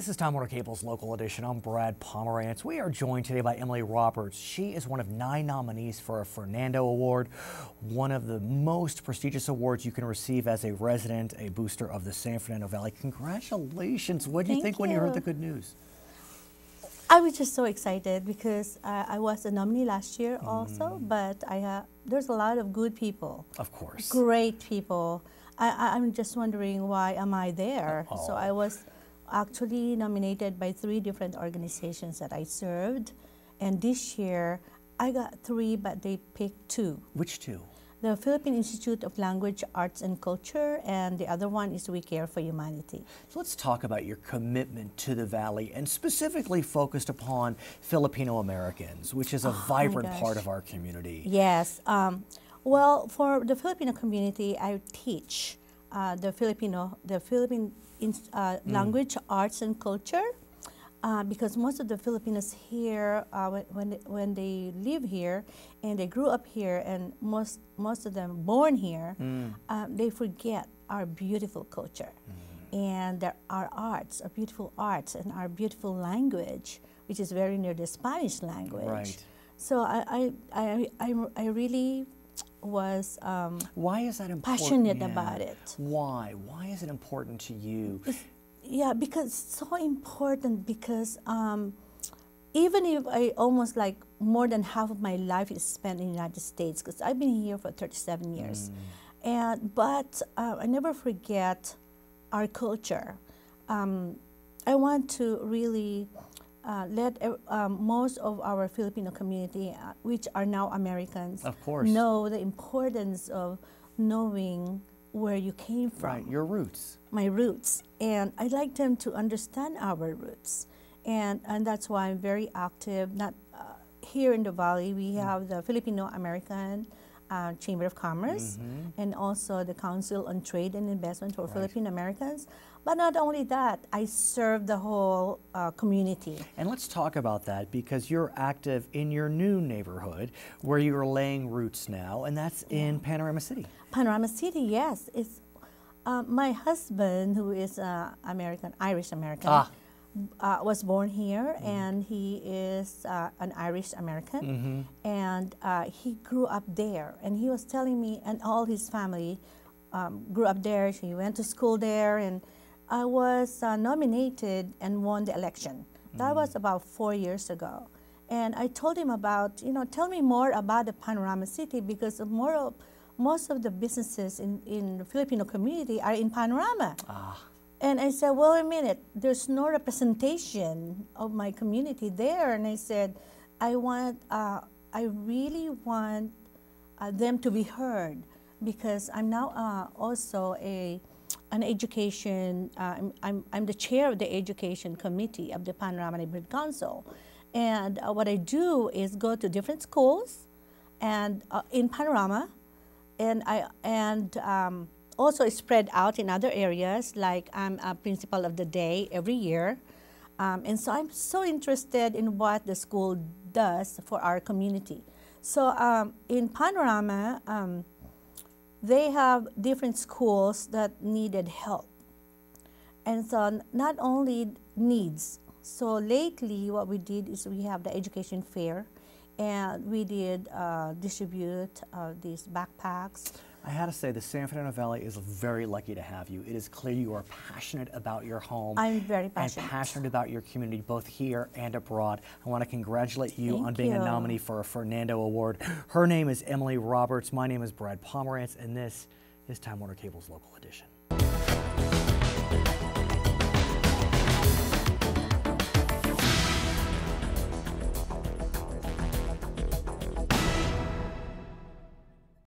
This is Time Warner Cable's Local Edition. I'm Brad Pomerantz. We are joined today by Emily Roberts. She is one of 9 nominees for a Fernando Award, one of the most prestigious awards you can receive as a resident, a booster of the San Fernando Valley. Congratulations. What did you think when you heard the good news? I was just so excited because I was a nominee last year also, but there's a lot of good people. Of course. Great people. I'm just wondering, why am I there? Oh. So I was actually nominated by 3 different organizations that I served, and this year I got 3, but they picked 2. Which 2? The Philippine Institute of Language, Arts and Culture, and the other one is We Care for Humanity. So let's talk about your commitment to the Valley, and specifically focused upon Filipino Americans, which is a vibrant part of our community. Yes. Well, for the Filipino community, I teach the Philippine language, arts, and culture, because most of the Filipinos here, when they live here and they grew up here, and most of them born here, they forget our beautiful culture and our arts, our beautiful arts, and our beautiful language, which is very near the Spanish language. Right. So I really was why is that important? Passionate about it. Why? Why is it important to you? Yeah, because it's so important, because even if I almost like more than half of my life is spent in the United States, because I've been here for 37 years, but I never forget our culture. I want to really let most of our Filipino community, which are now Americans, of course, know the importance of knowing where you came from. Right, your roots. My roots. And I'd like them to understand our roots. And that's why I'm very active. Not here in the Valley, we have the Filipino American Chamber of Commerce, and also the Council on Trade and Investment for Filipino Americans. But not only that, I serve the whole community. And let's talk about that, because you're active in your new neighborhood where you're laying roots now, and that's in Panorama City. Panorama City, yes. It's my husband, who is Irish American, was born here, and he is an Irish American, and he grew up there. And he was telling me, and all his family grew up there. He went to school there, and I was nominated and won the election. That was about 4 years ago. And I told him about, tell me more about the Panorama City, because most of the businesses in the Filipino community are in Panorama. And I said, well, a minute, there's no representation of my community there. And I said, I really want them to be heard, because I'm now also an education, I'm the chair of the education committee of the Panorama Neighborhood Council. And what I do is go to different schools and in Panorama, and also spread out in other areas, like I'm a principal of the day every year. And so I'm so interested in what the school does for our community. So in Panorama, they have different schools that needed help. And so not only needs. So lately what we did is we have the education fair, and we did distribute these backpacks. I had to say, the San Fernando Valley is very lucky to have you. It is clear you are passionate about your home. I'm very passionate. And passionate about your community, both here and abroad. I want to congratulate you on being a nominee for a Fernando Award. Her name is Emily Roberts. My name is Brad Pomerantz, and this is Time Warner Cable's Local Edition.